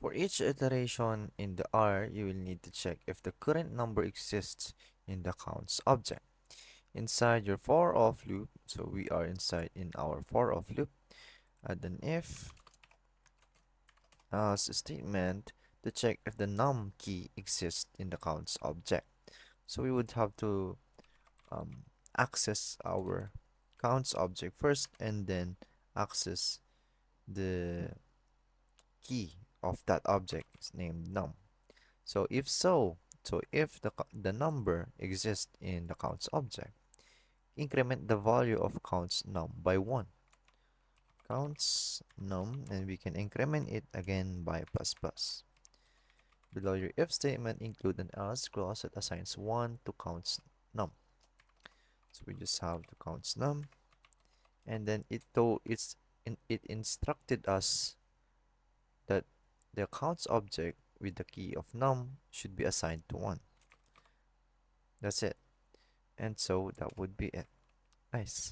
For each iteration in the R, you will need to check if the current number exists in the counts object. Inside your for of loop, so we are inside in our for of loop, add an if as a statement to check if the num key exists in the counts object. So we would have to access our counts object first and then access the key of that object is named num. So if so, if the number exists in the counts object, increment the value of counts num by 1. Counts num, and we can increment it again by plus plus. Below your if statement, include an else clause that assigns 1 to counts num. So we just have to counts num, and then it instructed us that the counts object with the key of num should be assigned to 1. That's it. And so that would be it. Nice.